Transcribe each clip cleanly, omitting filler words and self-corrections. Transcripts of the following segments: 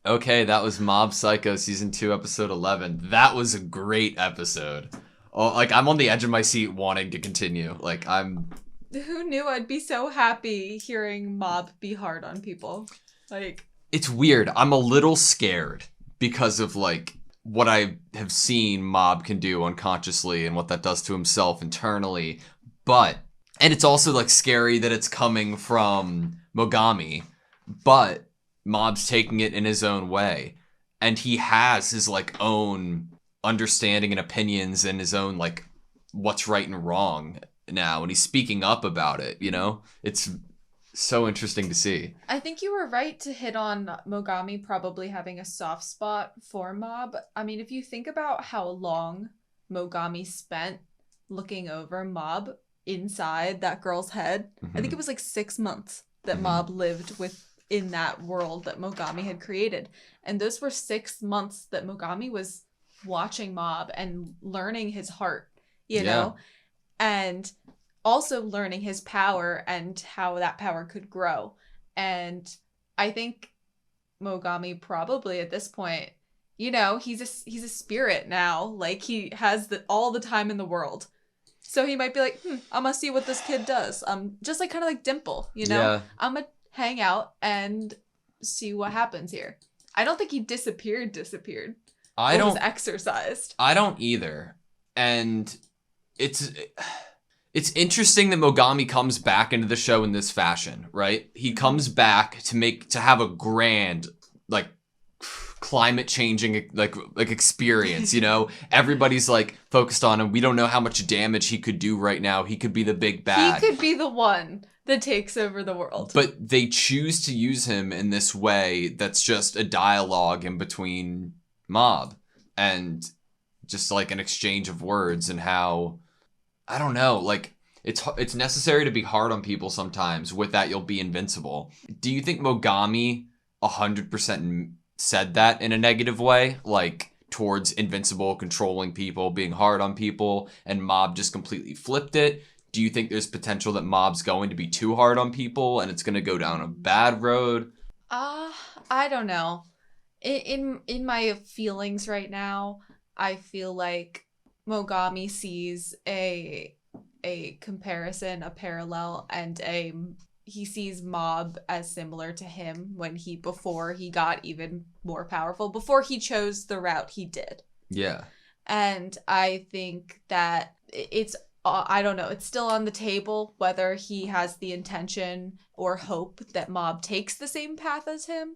Okay, that was Mob Psycho Season 2, Episode 11. That was a great episode. Oh, like, I'm on the edge of my seat wanting to continue. Like, Who knew I'd be so happy hearing Mob be hard on people? Like... It's weird. I'm a little scared because of, like, what I have seen Mob can do unconsciously and what that does to himself internally. And it's also, like, scary that it's coming from Mogami. But Mob's taking it in his own way. And he has his, like, own understanding and opinions and his own, like, what's right and wrong now. And he's speaking up about it, you know? It's so interesting to see. I think you were right to hit on Mogami probably having a soft spot for Mob. I mean, if you think about how long Mogami spent looking over Mob inside that girl's head, I think it was like 6 months that Mob lived within that world that Mogami had created. And those were 6 months that Mogami was watching Mob and learning his heart, you know? And also learning his power and how that power could grow. And I think Mogami probably at this point, you know, he's a spirit now. Like, he has all the time in the world. So he might be like, I'm gonna see what this kid does. Just like kind of like Dimple, you know? Yeah. I'm gonna hang out and see what happens here. I don't think he disappeared. Was exercised. I don't either. And it's interesting that Mogami comes back into the show in this fashion, right? He comes back to have a grand, like, climate changing like experience, you know? Everybody's like focused on him. We don't know how much damage he could do right now. He could be the big bad. He could be the one that takes over the world. But they choose to use him in this way that's just a dialogue in between Mob and just like an exchange of words, and how, I don't know, like, it's necessary to be hard on people sometimes. With that, you'll be invincible. Do you think Mogami 100% said that in a negative way, like towards invincible, controlling people, being hard on people, and Mob just completely flipped it? Do you think there's potential that Mob's going to be too hard on people and it's going to go down a bad road? I don't know. In my feelings right now, I feel like Mogami sees a comparison, a parallel, and he sees Mob as similar to him before he got even more powerful, before he chose the route he did. Yeah. And I think that it's, I don't know, it's still on the table whether he has the intention or hope that Mob takes the same path as him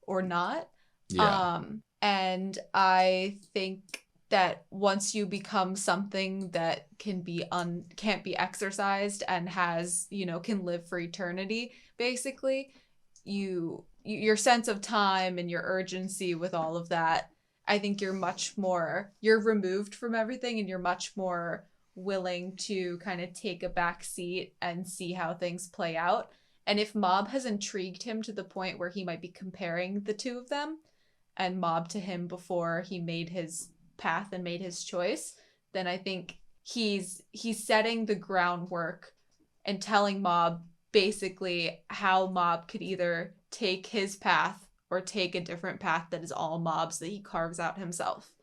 or not. Yeah. And I think that once you become something that can't be exercised and has, you know, can live for eternity, basically, your sense of time and your urgency with all of that, I think you're removed from everything, and you're much more willing to kind of take a back seat and see how things play out. And if Mob has intrigued him to the point where he might be comparing the two of them, and Mob to him before he made his path and made his choice, then I think he's setting the groundwork and telling Mob basically how Mob could either take his path or take a different path that is all Mob's, that he carves out himself.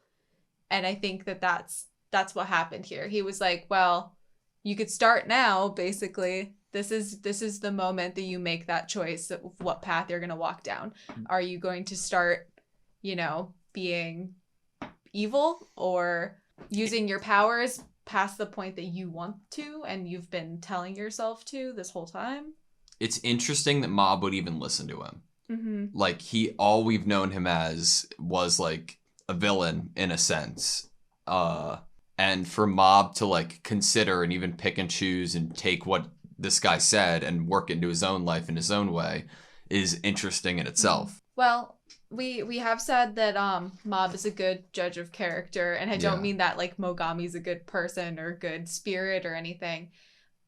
And I think that that's what happened here. He was like, well, you could start now, basically. This is the moment that you make that choice of what path you're going to walk down. Are you going to start, you know, being evil or using your powers past the point that you want to and you've been telling yourself to this whole time? It's interesting that Mob would even listen to him. Mm-hmm. Like, all we've known him as was like a villain in a sense. And for Mob to like consider and even pick and choose and take what this guy said and work into his own life in his own way is interesting in itself. Well, we have said that Mob is a good judge of character, and I don't mean that like Mogami's a good person or good spirit or anything,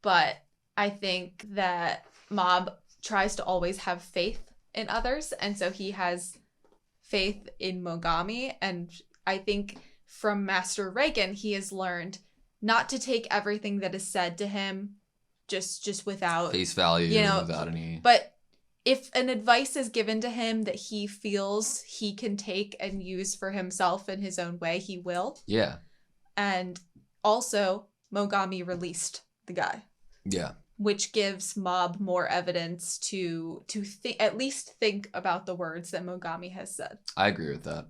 but I think that Mob tries to always have faith in others, and so he has faith in Mogami, and I think from Master Reagan he has learned not to take everything that is said to him just without face value, you know, without any. But if an advice is given to him that he feels he can take and use for himself in his own way, he will. Yeah. And also, Mogami released the guy. Yeah. Which gives Mob more evidence to at least think about the words that Mogami has said. I agree with that.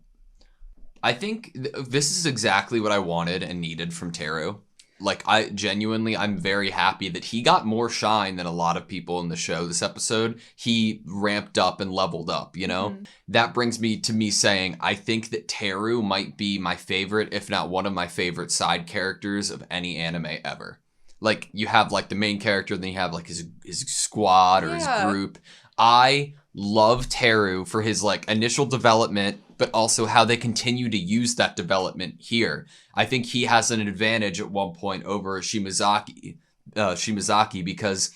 I think this is exactly what I wanted and needed from Teru. Like, I'm very happy that he got more shine than a lot of people in the show this episode. He ramped up and leveled up, you know? Mm-hmm. That brings me to me saying, I think that Teru might be my favorite, if not one of my favorite side characters of any anime ever. Like, you have, like, the main character, then you have, like, his squad or his group. I love Teru for his, like, initial development, but also how they continue to use that development here. I think he has an advantage at one point over Shimazaki because,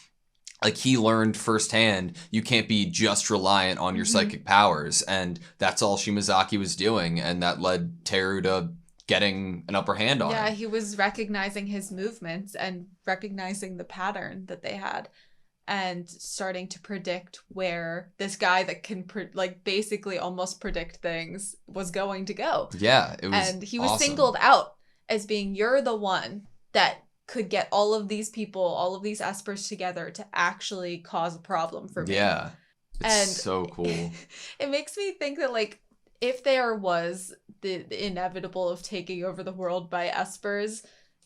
like, he learned firsthand you can't be just reliant on your psychic powers, and that's all Shimazaki was doing, and that led Teru to getting an upper hand on him. Yeah, he was recognizing his movements and recognizing the pattern that they had. And starting to predict where this guy that can basically almost predict things was going to go. Yeah, it was And he was awesome. singled out as being, you're the one that could get all of these people, all of these espers together to actually cause a problem for me. Yeah, it's and so cool. It makes me think that, like, if there was the inevitable of taking over the world by espers,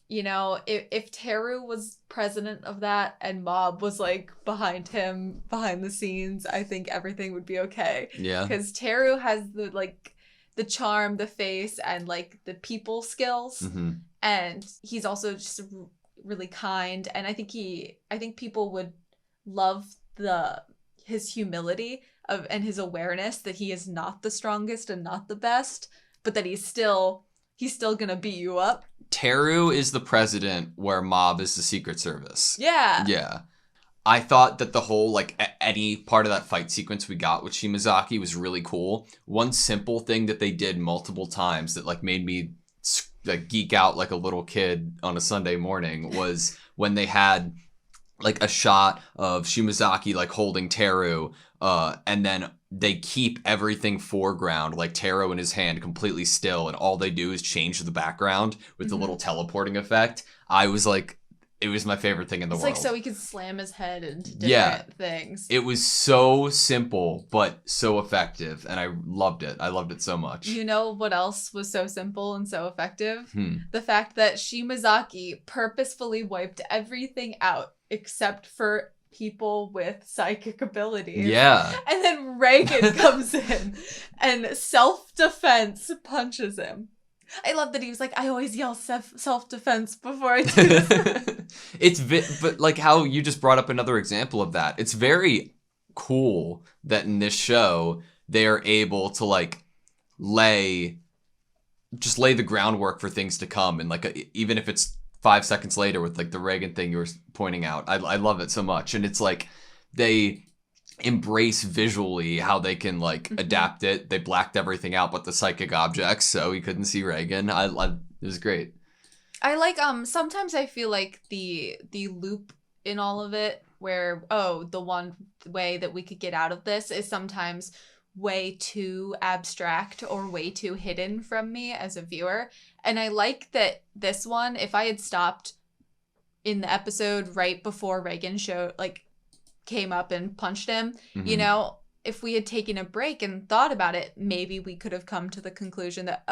you know, if Teru was president of that and Mob was, like, behind him, behind the scenes, I think everything would be okay. Yeah. Because Teru has the charm, the face, and, like, the people skills. Mm-hmm. And he's also just really kind. And I think people would love his humility and his awareness that he is not the strongest and not the best, but that he's still gonna beat you up. Teru is the president where Mob is the Secret Service. Yeah. Yeah. I thought that the whole, like, any part of that fight sequence we got with Shimazaki was really cool. One simple thing that they did multiple times that, like, made me, like, geek out like a little kid on a Sunday morning was when they had, like, a shot of Shimazaki, like, holding Teru, and then they keep everything foreground, like Teru in his hand, completely still, and all they do is change the background with the little teleporting effect. I was like, it was my favorite thing in the world. It's like so he could slam his head into different things. It was so simple, but so effective, and I loved it. I loved it so much. You know what else was so simple and so effective? The fact that Shimazaki purposefully wiped everything out except for people with psychic abilities. Yeah. And then Reagan comes in and self-defense punches him. I love that he was like, I always yell self-defense before I do this. But like how you just brought up another example of that. It's very cool that in this show, they are able to, like, lay the groundwork for things to come. And, like, even if it's 5 seconds later with, like, the Reagan thing you were pointing out. I love it so much. And it's like they embrace visually how they can, like, adapt it. They blacked everything out but the psychic objects, so we couldn't see Reagan. It was great. I like sometimes I feel like the loop in all of it where the one way that we could get out of this is sometimes way too abstract or way too hidden from me as a viewer. And I like that this one, if I had stopped in the episode right before Reagan came up and punched him, you know, if we had taken a break and thought about it, maybe we could have come to the conclusion that,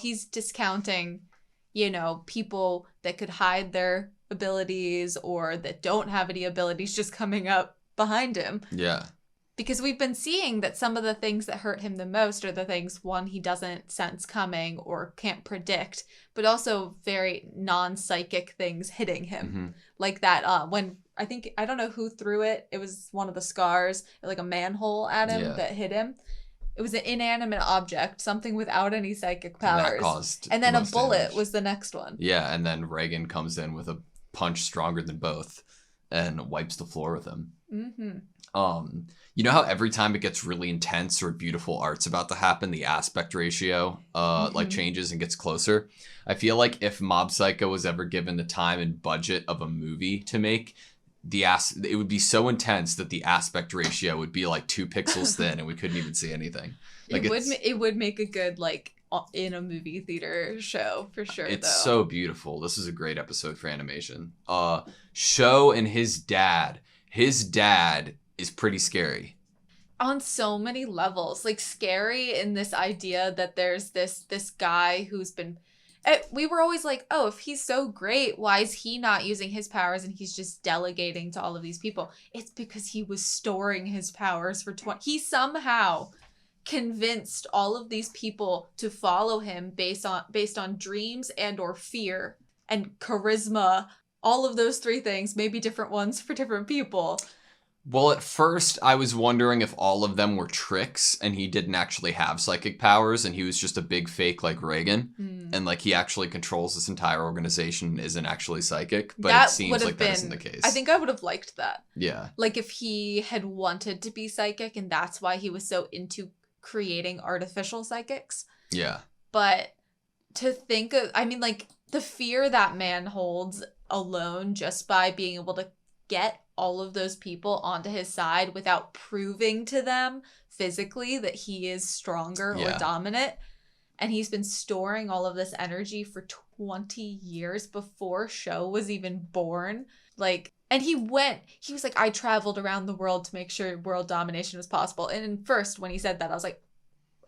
he's discounting, you know, people that could hide their abilities or that don't have any abilities just coming up behind him. Yeah. Because we've been seeing that some of the things that hurt him the most are the things, one, he doesn't sense coming or can't predict, but also very non-psychic things hitting him. Like that, when, I don't know who threw it. It was one of the scars, like a manhole at him that hit him. It was an inanimate object, something without any psychic powers. And then a bullet damage was the next one. Yeah, and then Reagan comes in with a punch stronger than both and wipes the floor with him. You know how every time it gets really intense or beautiful art's about to happen, the aspect ratio like changes and gets closer? I feel like if Mob Psycho was ever given the time and budget of a movie to make, it would be so intense that the aspect ratio would be like 2 pixels thin and we couldn't even see anything. Like it would make a good like in a movie theater show for sure. It's though. so beautiful. This is a great episode for animation. Sho and his dad. His dad is pretty scary. On so many levels, like scary in this idea that there's this guy who's been. We were always like, oh, if he's so great, why is he not using his powers and he's just delegating to all of these people? It's because he was storing his powers for 20. He somehow convinced all of these people to follow him based on dreams and or fear and charisma. All of those 3 things, maybe different ones for different people. Well, at first, I was wondering if all of them were tricks and he didn't actually have psychic powers and he was just a big fake like Reagan. And like he actually controls this entire organization and isn't actually psychic. But it seems like that isn't the case. I think I would have liked that. Yeah. Like if he had wanted to be psychic and that's why he was so into creating artificial psychics. Yeah. But to think of, I mean, like the fear that man holds alone just by being able to get all of those people onto his side without proving to them physically that he is stronger or dominant. And he's been storing all of this energy for 20 years before Sho was even born. Like, and he was like, I traveled around the world to make sure world domination was possible. And first, when he said that, I was like,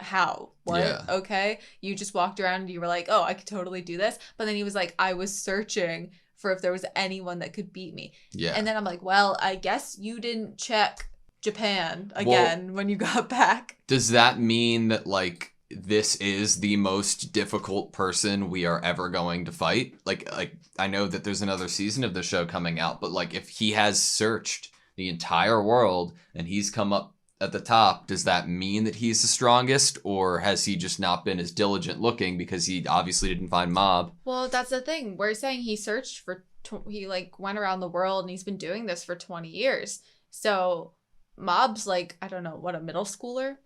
how? What? Yeah. Okay. You just walked around and you were like, oh, I could totally do this. But then he was like, I was searching for if there was anyone that could beat me. Yeah. And then I'm like, well, I guess you didn't check Japan again when you got back. Does that mean that, like, this is the most difficult person we are ever going to fight? Like I know that there's another season of the show coming out, but, like, if he has searched the entire world and he's come up at the top, does that mean that he's the strongest, or has he just not been as diligent looking because he obviously didn't find Mob? Well, that's the thing. We're saying he searched for, he like went around the world and he's been doing this for 20 years. So Mob's like, I don't know, what, a middle schooler?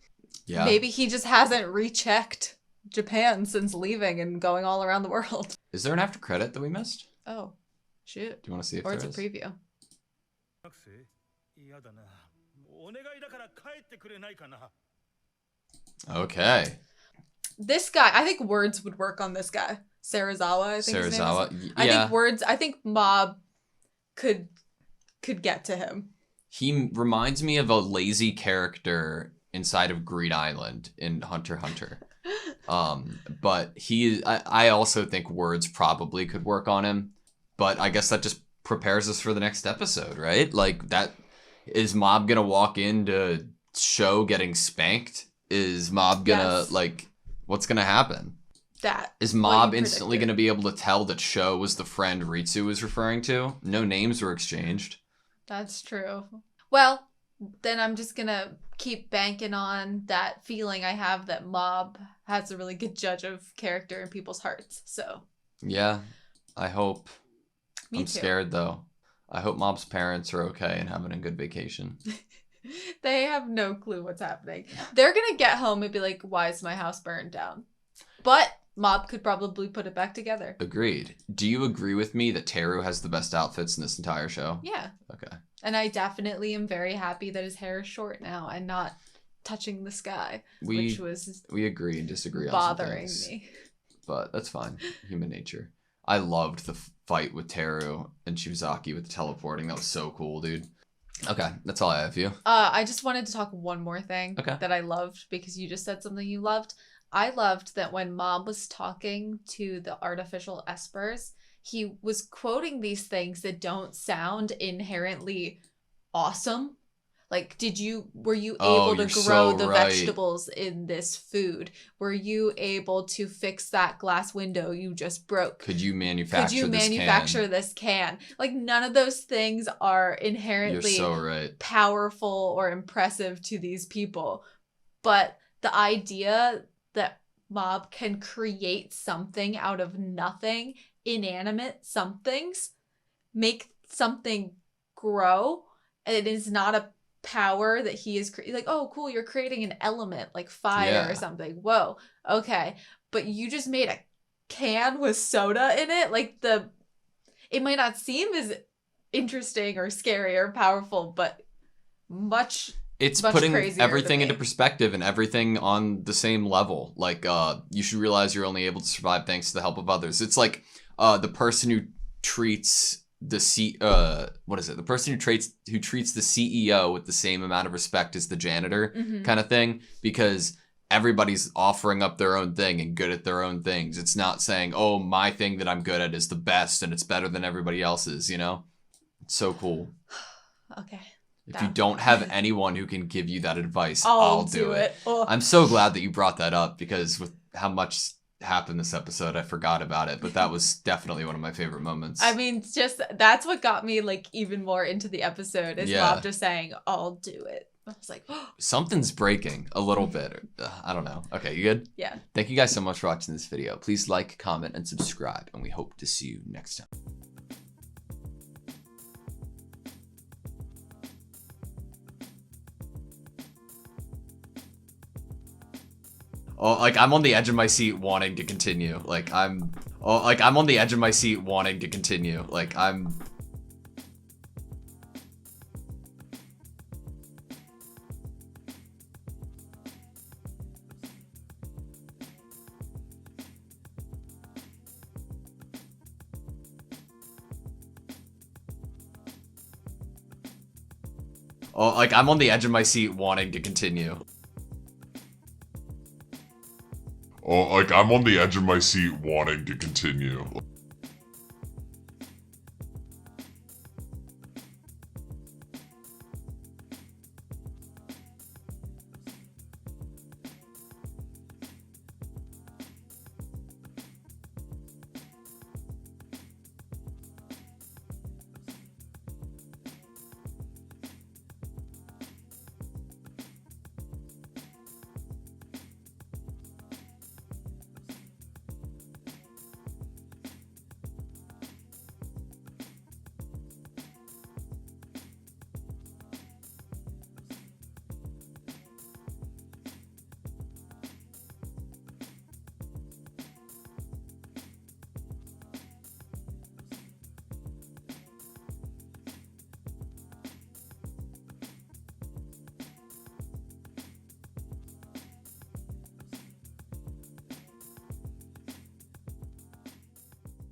Yeah. Maybe he just hasn't rechecked Japan since leaving and going all around the world. Is there an after credit that we missed? Oh, shoot. Do you want to see if or there it's a is? preview. Okay. This guy, I think words would work on this guy. Sarazawa, I think his name is. Yeah. I think Mob could get to him. He reminds me of a lazy character inside of Green Island in Hunter x Hunter. But I also think words probably could work on him. But I guess that just prepares us for the next episode, right? Like, that is Mob gonna walk into Sho getting spanked? Is Mob gonna like, what's gonna happen? That is Mob instantly gonna be able to tell that Sho was the friend Ritsu was referring to? No names were exchanged. That's true. Well, then I'm just gonna keep banking on that feeling I have that Mob has a really good judge of character in people's hearts. So yeah, I hope. Me I'm too. scared though. I hope Mob's parents are okay and having a good vacation. They have no clue what's happening. They're gonna get home and be like, why is my house burned down? But Mob could probably put it back together. Agreed. Do you agree with me that Teru has the best outfits in this entire show? Yeah. Okay. And I definitely am very happy that his hair is short now and not touching the sky, which was we agree and disagree bothering on some things, me. But that's fine. Human nature. I loved the fight with Teru and Shibazaki with the teleporting. That was so cool, dude. Okay, that's all I have for you. I just wanted to talk one more thing that I loved because you just said something you loved. I loved that when Mob was talking to the artificial espers, he was quoting these things that don't sound inherently awesome. Like, were you able to grow the vegetables in this food? Were you able to fix that glass window you just broke? Could you manufacture this can? Like, none of those things are inherently powerful or impressive to these people. But the idea that Mob can create something out of nothing, inanimate somethings, make something grow, and it is not a power that he is like, oh cool, you're creating an element like fire or something. Whoa, okay, but you just made a can with soda in it. Like, it might not seem as interesting or scary or powerful, but it's much putting crazier everything to me. into perspective and everything on the same level. Like, you should realize you're only able to survive thanks to the help of others. It's like the person who treats the the person who treats the CEO with the same amount of respect as the janitor kind of thing, because everybody's offering up their own thing and good at their own things. It's not saying, oh, my thing that I'm good at is the best and it's better than everybody else's, you know? It's so cool. Okay. If you don't have anyone who can give you that advice, I'll I'll do it. Oh. I'm so glad that you brought that up, because with how much happened this episode, I forgot about it, but that was definitely one of my favorite moments. I mean, just that's what got me like even more into the episode, is Mob just saying, I'll do it. I was like, oh. Something's breaking a little bit. I don't know. Okay, you good? Yeah. Thank you guys so much for watching this video. Please like, comment, and subscribe, and we hope to see you next time. Oh, like, I'm on the edge of my seat wanting to continue. I'm on the edge of my seat wanting to continue. I'm on the edge of my seat wanting to continue. I'm on the edge of my seat wanting to continue.